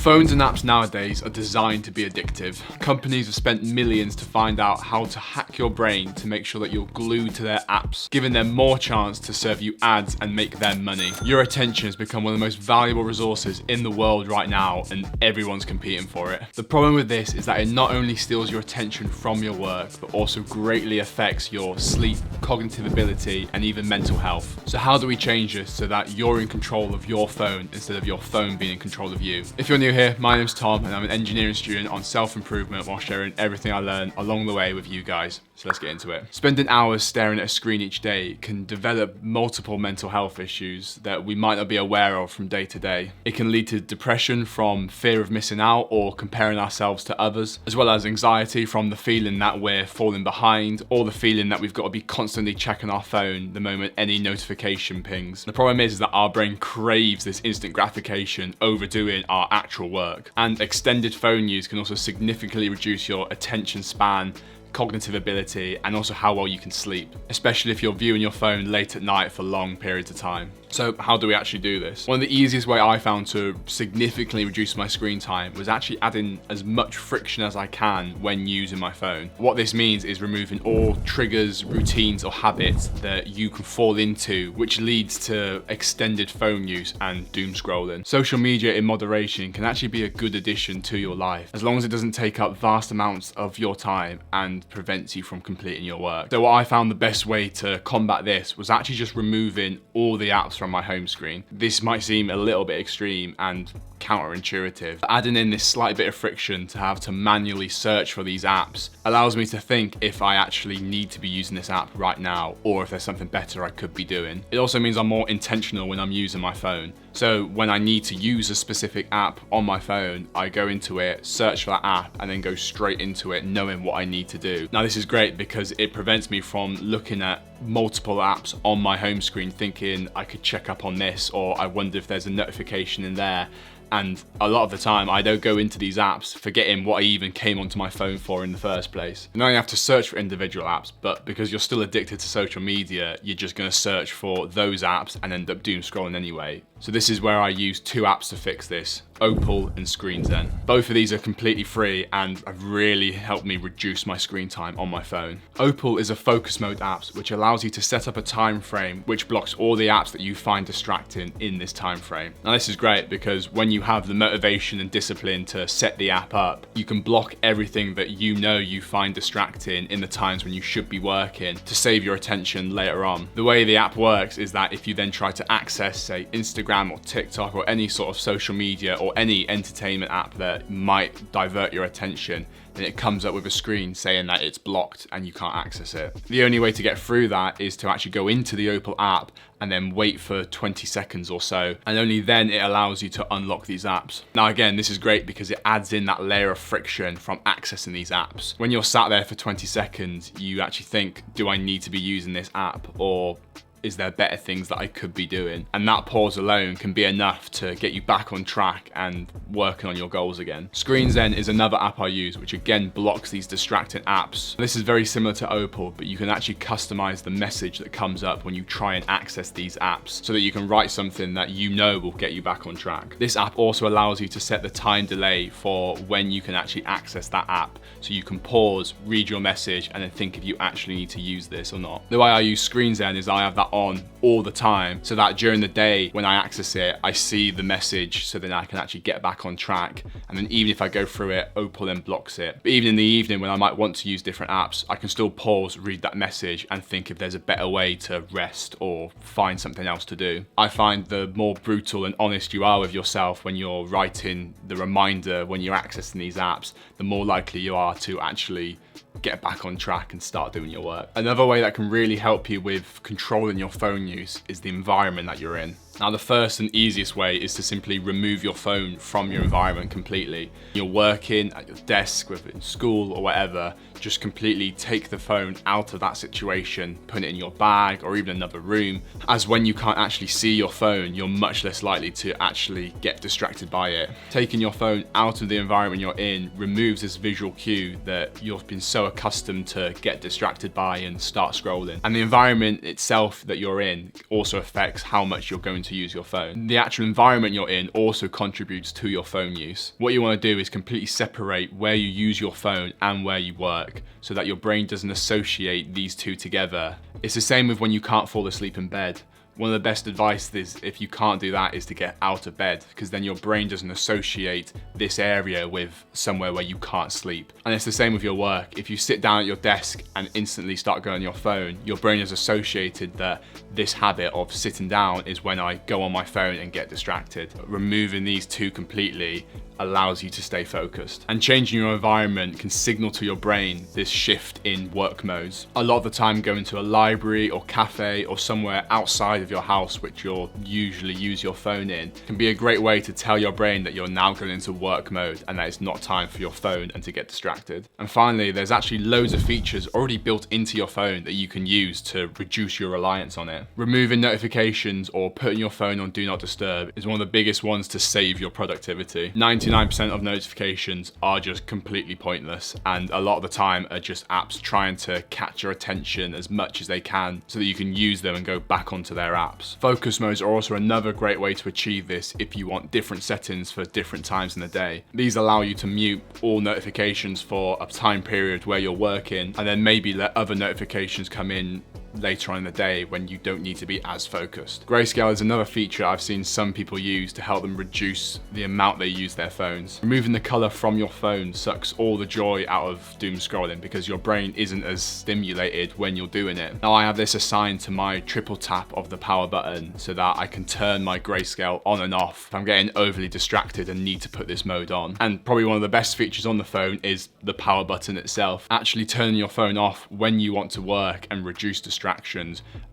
Phones and apps nowadays are designed to be addictive. Companies have spent millions to find out how to hack your brain to make sure that you're glued to their apps, giving them more chance to serve you ads and make them money. Your attention has become one of the most valuable resources in the world right now, and everyone's competing for it. The problem with this is that it not only steals your attention from your work, but also greatly affects your sleep, cognitive ability, and even mental health. So how do we change this so that you're in control of your phone instead of your phone being in control of you? If you're new here, my name's Tom and I'm an engineering student on self-improvement while sharing everything I learned along the way with you guys. So let's get into it. Spending hours staring at a screen each day can develop multiple mental health issues that we might not be aware of from day to day. It can lead to depression from fear of missing out or comparing ourselves to others, as well as anxiety from the feeling that we're falling behind or the feeling that we've got to be constantly checking our phone the moment any notification pings. The problem is that our brain craves this instant gratification over doing our actual work. And extended phone use can also significantly reduce your attention span, cognitive ability, and also how well you can sleep, especially if you're viewing your phone late at night for long periods of time. So how do we actually do this? One of the easiest way I found to significantly reduce my screen time was actually adding as much friction as I can when using my phone. What this means is removing all triggers, routines, or habits that you can fall into, which leads to extended phone use and doom scrolling. Social media in moderation can actually be a good addition to your life, as long as it doesn't take up vast amounts of your time and prevents you from completing your work. So what I found the best way to combat this was actually just removing all the apps from my home screen. This might seem a little bit extreme and counterintuitive. Adding in this slight bit of friction to have to manually search for these apps allows me to think if I actually need to be using this app right now or if there's something better I could be doing. It also means I'm more intentional when I'm using my phone. So when I need to use a specific app on my phone, I go into it, search for that app, and then go straight into it knowing what I need to do. Now this is great because it prevents me from looking at multiple apps on my home screen thinking I could check up on this, or I wonder if there's a notification in there. And a lot of the time I don't go into these apps forgetting what I even came onto my phone for in the first place. You don't have to search for individual apps, but because you're still addicted to social media, you're just gonna search for those apps and end up doom scrolling anyway. So this is where I use two apps to fix this, Opal and ScreenZen. Both of these are completely free and have really helped me reduce my screen time on my phone. Opal is a focus mode app which allows you to set up a time frame which blocks all the apps that you find distracting in this time frame. Now this is great because when you have the motivation and discipline to set the app up, you can block everything that you know you find distracting in the times when you should be working to save your attention later on. The way the app works is that if you then try to access, say, Instagram or TikTok or any sort of social media or any entertainment app that might divert your attention, then it comes up with a screen saying that it's blocked and you can't access it. The only way to get through that is to actually go into the Opal app and then wait for 20 seconds or so, and only then it allows you to unlock these apps. Now again, this is great because it adds in that layer of friction from accessing these apps. When you're sat there for 20 seconds, you actually think, do I need to be using this app, or is there better things that I could be doing? And that pause alone can be enough to get you back on track and working on your goals again. ScreenZen is another app I use, which again blocks these distracting apps. This is very similar to Opal, but you can actually customize the message that comes up when you try and access these apps so that you can write something that you know will get you back on track. This app also allows you to set the time delay for when you can actually access that app, so you can pause, read your message, and then think if you actually need to use this or not. The way I use ScreenZen is I have that on all the time so that during the day when I access it, I see the message so then I can actually get back on track. And then even if I go through it, Opal then blocks it. But even in the evening when I might want to use different apps, I can still pause, read that message, and think if there's a better way to rest or find something else to do. I find the more brutal and honest you are with yourself when you're writing the reminder when you're accessing these apps, the more likely you are to actually get back on track and start doing your work. Another way that can really help you with controlling your phone use is the environment that you're in. Now the first and easiest way is to simply remove your phone from your environment completely. You're working at your desk, whether in school or whatever, just completely take the phone out of that situation, put it in your bag or even another room, as when you can't actually see your phone, you're much less likely to actually get distracted by it. Taking your phone out of the environment you're in removes this visual cue that you've been so accustomed to get distracted by and start scrolling. And the environment itself that you're in also affects how much you're going to to use your phone. The actual environment you're in also contributes to your phone use. What you want to do is completely separate where you use your phone and where you work so that your brain doesn't associate these two together. It's the same with when you can't fall asleep in bed. One of the best advice is, if you can't do that, is to get out of bed, because then your brain doesn't associate this area with somewhere where you can't sleep. And it's the same with your work. If you sit down at your desk and instantly start going on your phone, your brain has associated that this habit of sitting down is when I go on my phone and get distracted. Removing these two completely allows you to stay focused. And changing your environment can signal to your brain this shift in work modes. A lot of the time, going to a library or cafe or somewhere outside of your house, which you'll usually use your phone in, can be a great way to tell your brain that you're now going into work mode and that it's not time for your phone and to get distracted. And finally, there's actually loads of features already built into your phone that you can use to reduce your reliance on it. Removing notifications or putting your phone on Do Not Disturb is one of the biggest ones to save your productivity. 99% of notifications are just completely pointless, and a lot of the time are just apps trying to catch your attention as much as they can so that you can use them and go back onto their apps. Focus modes are also another great way to achieve this if you want different settings for different times in the day. These allow you to mute all notifications for a time period where you're working, and then maybe let other notifications come in later on in the day when you don't need to be as focused. Grayscale is another feature I've seen some people use to help them reduce the amount they use their phones. Removing the color from your phone sucks all the joy out of doom scrolling because your brain isn't as stimulated when you're doing it. Now I have this assigned to my triple tap of the power button so that I can turn my grayscale on and off if I'm getting overly distracted and need to put this mode on. And probably one of the best features on the phone is the power button itself. Actually turning your phone off when you want to work and reduce distractions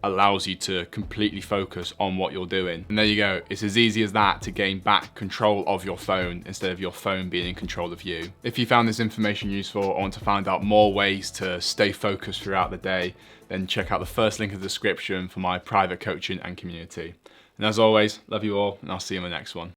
allows you to completely focus on what you're doing. And there you go. It's as easy as that to gain back control of your phone instead of your phone being in control of you. If you found this information useful or want to find out more ways to stay focused throughout the day, then check out the first link in the description for my private coaching and community. And as always, love you all, and I'll see you in the next one.